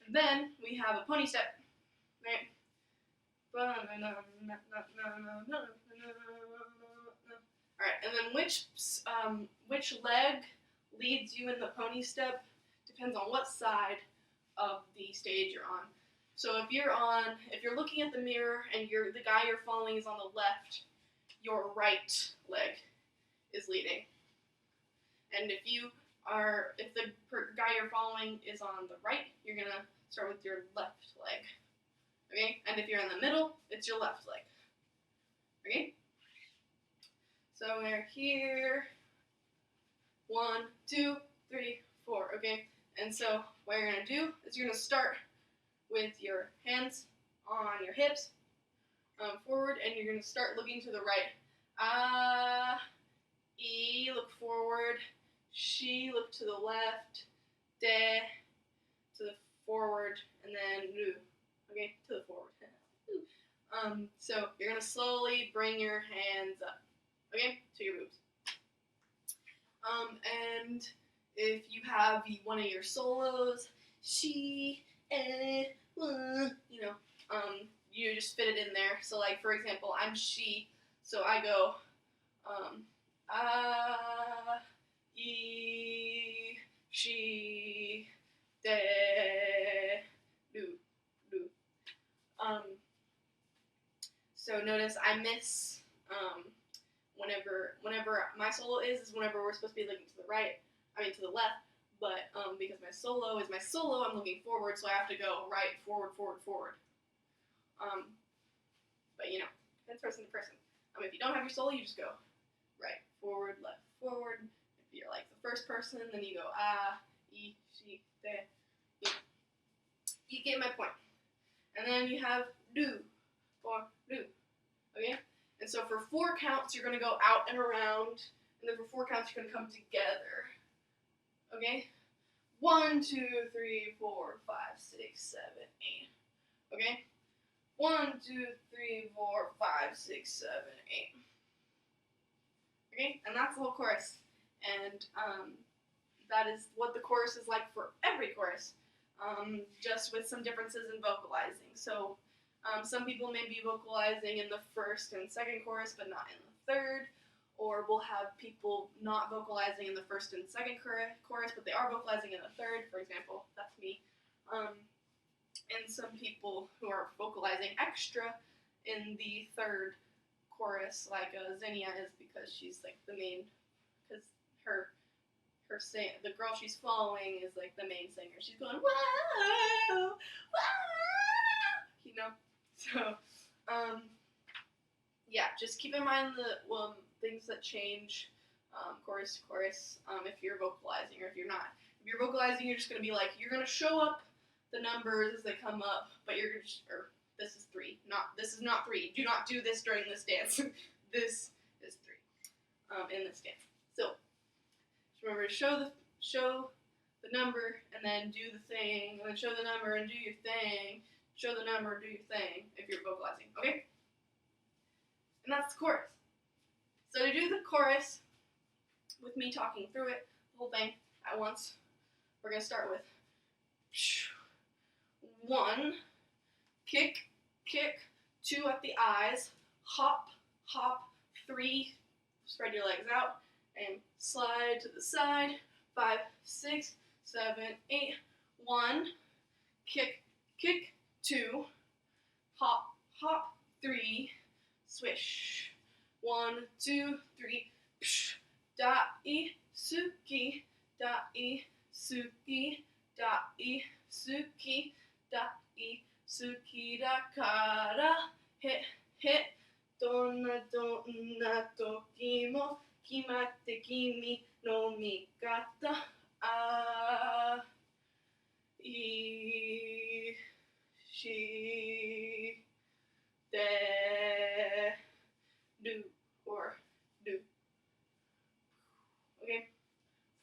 And then we have a pony step. Right? Alright, and then which leg leads you in the pony step depends on what side of the stage you're on. So if you're looking at the mirror and the guy you're following is on the left, your right leg is leading. And if the guy you're following is on the right, you're gonna start with your left leg. Okay? And if you're in the middle, it's your left leg. Okay? So we're here. 1, 2, 3, 4. Okay? And so what you're going to do is you're going to start with your hands on your hips forward, and you're going to start looking to the right. E, look forward. She, look to the left. De, to the forward. And then nu. Okay, to the forward. So you're going to slowly bring your hands up, okay, to your boobs. And if you have one of your solos, she, you just fit it in there. So like, for example, I'm she, so I go, e, she, de, do. So notice I miss whenever my solo is whenever we're supposed to be looking to the left, but because my solo is my solo, I'm looking forward, so I have to go right, forward. But that's person to person. If you don't have your solo, you just go right, forward, left, forward. If you're like the first person, then you go e, she, de. You get my point. And then you have do, or do, okay? And so for 4 counts, you're going to go out and around, and then for 4 counts, you're going to come together, okay? 1, 2, 3, 4, 5, 6, 7, 8, okay? 1, 2, 3, 4, 5, 6, 7, 8, okay? And that's the whole chorus, and that is what the chorus is like for every chorus. Just with some differences in vocalizing. So some people may be vocalizing in the first and second chorus, but not in the third. Or we'll have people not vocalizing in the first and second chorus, but they are vocalizing in the third. For example, that's me. And some people who are vocalizing extra in the third chorus, like Xenia is, because she's like the main, because her the girl she's following is like the main singer. She's going whoa, whoa, So, yeah, just keep in mind the things that change, chorus to chorus. If you're vocalizing or if you're not. If you're vocalizing, you're just gonna be like you're gonna show up the numbers as they come up, but you're gonna this is 3. This is not 3. Do not do this during this dance. This is 3. In this dance. So just remember to show the number and then do the thing, and then show the number and do your thing. Show the number and do your thing if you're vocalizing. Okay? And that's the chorus. So to do the chorus with me talking through it, the whole thing at once, we're gonna start with 1, kick, kick, 2 at the eyes, hop, hop, 3, spread your legs out, and slide to the side, 5, 6, 7, 8, 1, kick, kick, 2, hop, hop, 3, swish, 1, 2, 3, da-i, suki, da-i, suki, da-i, suki, da-i, suki, da-kara, hit, hit, donna, donna, toki mo, kimatte kimi no mikata, a, I, she, de, do, or do. Okay?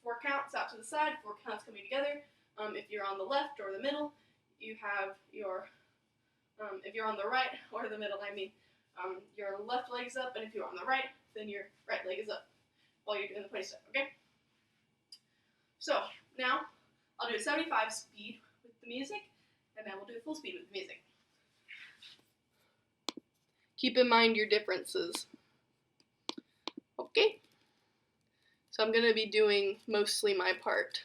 4 counts out to the side, 4 counts coming together. If you're on the left or the middle, you have your, if you're on the right or the middle, your left leg's up, and if you're on the right, then your right leg is up while you're doing the 20 step, okay? So, now, I'll do a 75 speed with the music, and then we'll do a full speed with the music. Keep in mind your differences. Okay? So I'm going to be doing mostly my part.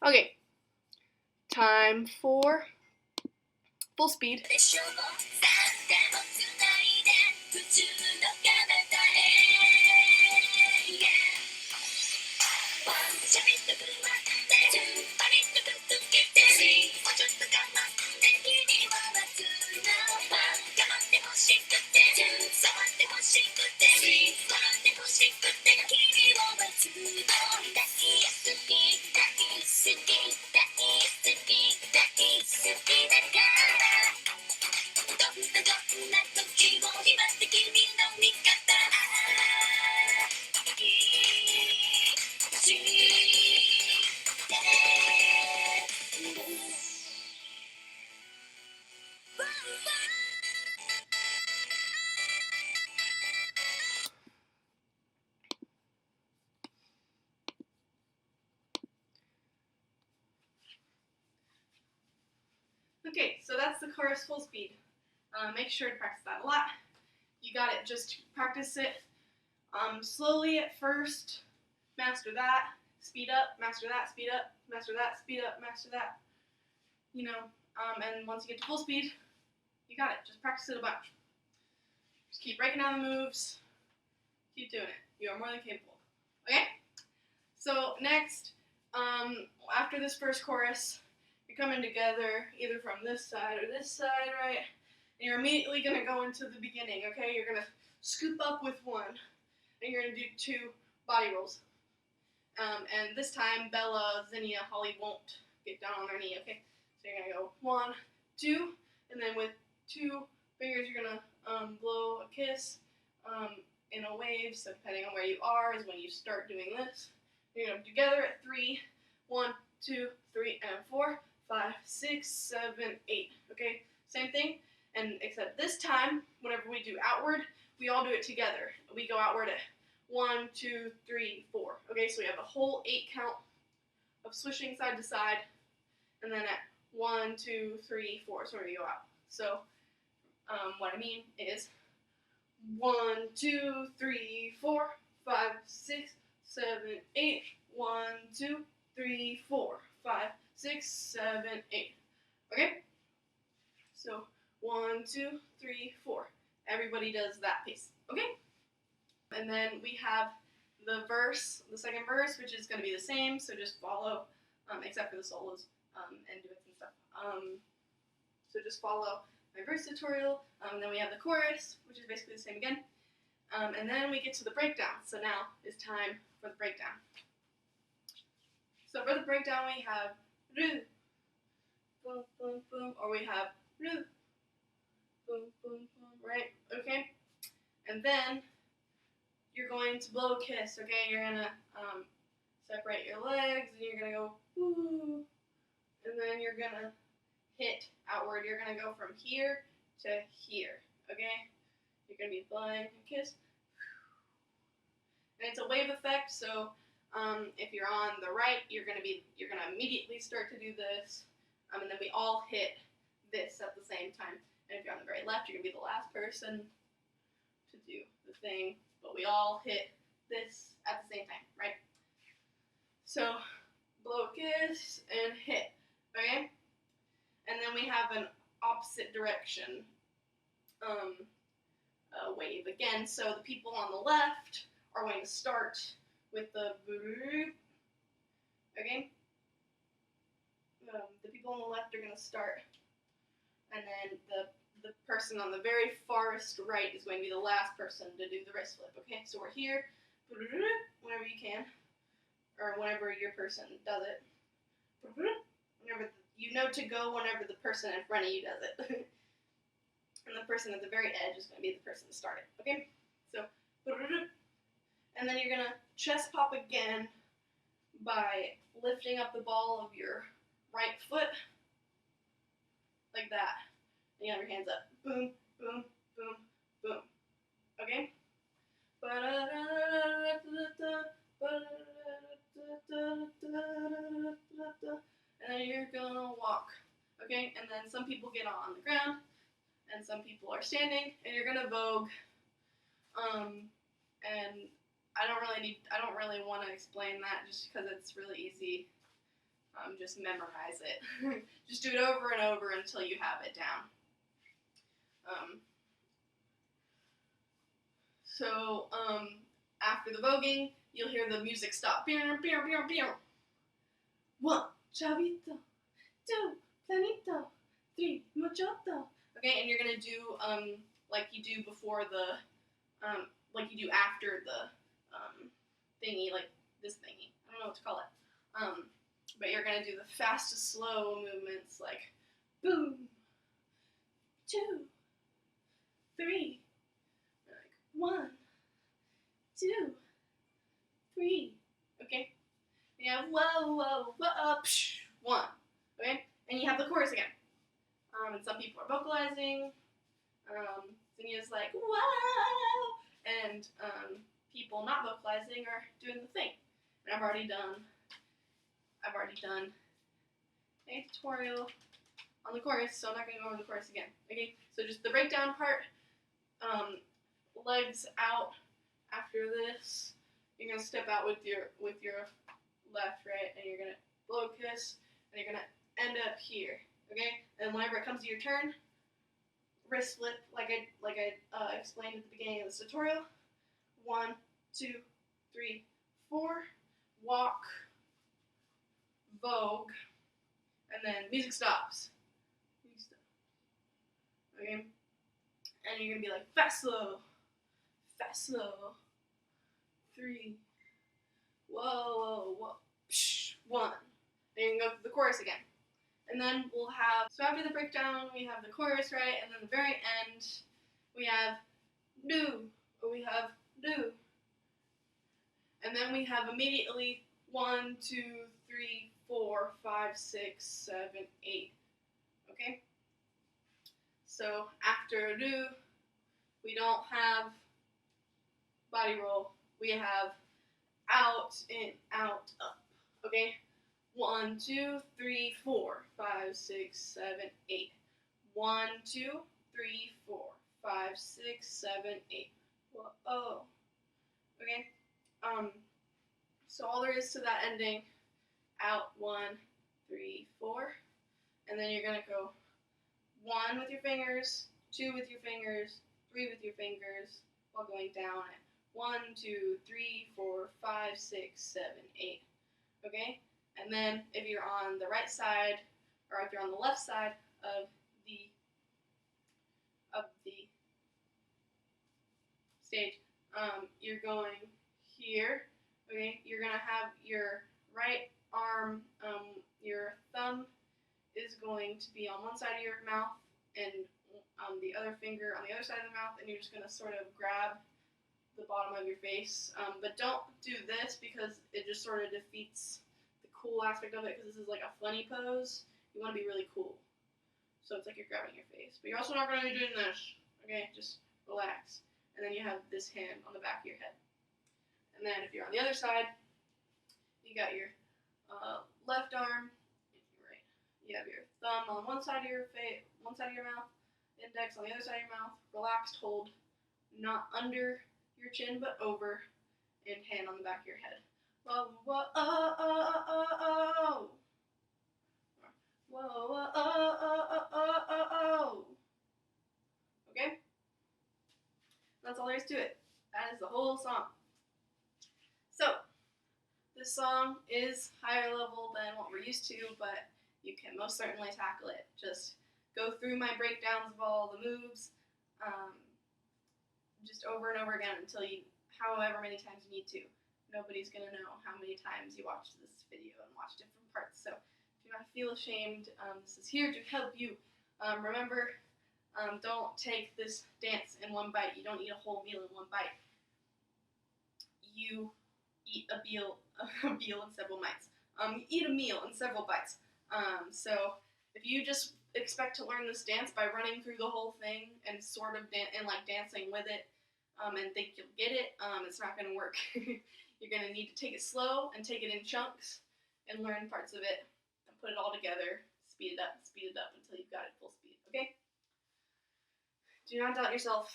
Okay, time for full speed. Okay, so that's the chorus full speed. Make sure to practice that a lot. You got it. Just practice it slowly at first. Master that. Speed up. Master that. Speed up. Master that. Speed up. Master that. And once you get to full speed, you got it. Just practice it a bunch. Just keep breaking down the moves. Keep doing it. You are more than capable. Okay? So next, after this first chorus, you're coming together either from this side or this side, right? And you're immediately going to go into the beginning, okay? You're going to scoop up with 1, and you're going to do 2 body rolls. And this time, Bella, Zinnia, Holly won't get down on their knee, okay? So you're gonna go 1, 2, and then with 2 fingers, you're gonna blow a kiss in a wave. So depending on where you are is when you start doing this. You're gonna together at 3, 1, 2, 3, and 4, 5, 6, 7, 8. Okay, same thing, and except this time, whenever we do outward, we all do it together. We go outward at 1, 2, 3, 4. Okay, so we have a whole 8 count of swishing side to side, and then at 1, 2, 3, 4, so we go out. So what I mean is 1, 2, 3, 4, 5, 6, 7, 8. 1, 2, 3, 4, 5, 6, 7, 8. Okay? So 1, 2, 3, 4. Everybody does that piece. Okay? And then we have the verse, the second verse, which is going to be the same. So just follow, except for the solos and duets and stuff. So just follow my verse tutorial. Then we have the chorus, which is basically the same again. And then we get to the breakdown. So now it's time for the breakdown. So for the breakdown, we have ru, boom, boom, boom, or we have ru, boom, boom, boom, right? Okay? And then you're going to blow a kiss, okay? You're going to separate your legs, and you're going to go woo, and then you're going to hit outward. You're going to go from here to here, okay? You're going to be blowing a kiss. And it's a wave effect, so if you're on the right, you're gonna immediately start to do this, and then we all hit this at the same time. And if you're on the very left, you're gonna be the last person to do the thing, but we all hit this at the same time, right? So blow a kiss and hit, okay? And then we have an opposite direction wave again. So the people on the left are going to start with the boop, okay? The people on the left are going to start, and then the person on the very farthest right is going to be the last person to do the wrist flip, okay? So we're here, whenever you can, or whenever your person does it. Whenever you know to go whenever the person in front of you does it. And the person at the very edge is going to be the person to start it, okay? So, and then you're going to chest pop again by lifting up the ball of your right foot, like that. And you have your hands up. Boom, boom, boom, boom. Okay? And then you're going to walk. Okay? And then some people get on the ground, and some people are standing, and you're going to vogue. And I don't really want to explain that just because it's really easy. Just memorize it. Just do it over and over until you have it down. So after the voguing, you'll hear the music stop. One, chavito. Two, planito. Three, muchacho. Okay, and you're gonna do like you do before the like you do after the thingy, like this thingy. I don't know what to call it. But you're gonna do the fast to slow movements, like boom, 2, 3, like 1, 2, 3. Okay, and you have whoa, whoa, whoa, psh, 1. Okay, and you have the chorus again. And some people are vocalizing. Zinnia's like whoa, and people not vocalizing are doing the thing. And I've already done a tutorial on the chorus, so I'm not going to go over the chorus again. Okay, so just the breakdown part, legs out after this. You're going to step out with your left, right, and you're going to blow a kiss, and you're going to end up here, okay? And whenever it comes to your turn, wrist flip, like I explained at the beginning of this tutorial. 1, 2, 3, 4, walk, vogue, and then music stops. Okay? And you're gonna be like fast slow, 3, whoa, whoa, psh, 1. Then you can go through the chorus again. And then we'll have, so after the breakdown, we have the chorus, right? And then the very end, we have do, or we have do. And then we have immediately 1, 2, 3, 4, 5, 6, 7, 8. Okay? So after do, we don't have body roll. We have out, in, out, up. Okay? 1, 2, 3, 4, 5, 6, 7, 8. 1, 2, 3, 4, 5, 6, 7, 8. Whoa. Okay? So all there is to that ending, out, 1, 3, 4. And then you're going to go 1 with your fingers, 2 with your fingers, 3 with your fingers, while going down it. 1, 2, 3, 4, 5, 6, 7, 8. Okay? And then if you're on the right side, or if you're on the left side of the stage, you're going here. Okay? You're going to have your right arm, your thumb is going to be on one side of your mouth and the other finger on the other side of the mouth, and you're just going to sort of grab the bottom of your face. But don't do this because it just sort of defeats the cool aspect of it, because this is like a funny pose. You want to be really cool. So it's like you're grabbing your face. But you're also not going to be doing this. Okay? Just relax. And then you have this hand on the back of your head. And then if you're on the other side, you got your left arm. Right. You have your thumb on one side of your face, one side of your mouth, index on the other side of your mouth. Relaxed hold, not under your chin, but over, and hand on the back of your head. Whoa, whoa, oh, oh, oh, oh. Whoa, whoa, oh, oh, oh, oh, oh. Okay? That's all there is to it. That is the whole song. So, this song is higher level than what we're used to, but you can most certainly tackle it. Just go through my breakdowns of all the moves, just over and over again until you, however many times you need to. Nobody's going to know how many times you watched this video and watched different parts. So do not feel ashamed. This is here to help you. Remember, don't take this dance in one bite. You don't eat a whole meal in one bite. You eat a meal in several bites. You eat a meal in several bites. So if you just expect to learn this dance by running through the whole thing and sort of dancing with it, and think you'll get it, it's not going to work. You're going to need to take it slow and take it in chunks and learn parts of it and put it all together. Speed it up until you've got it full speed. Okay? Do not doubt yourself.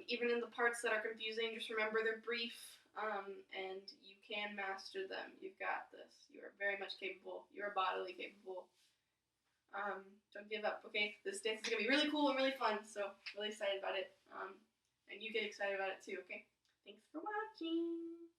Even in the parts that are confusing, just remember they're brief, and you can master them. You've got this. You are very much capable. You are bodily capable. Don't give up, okay? This dance is going to be really cool and really fun, so really excited about it. And you get excited about it too, okay? Thanks for watching.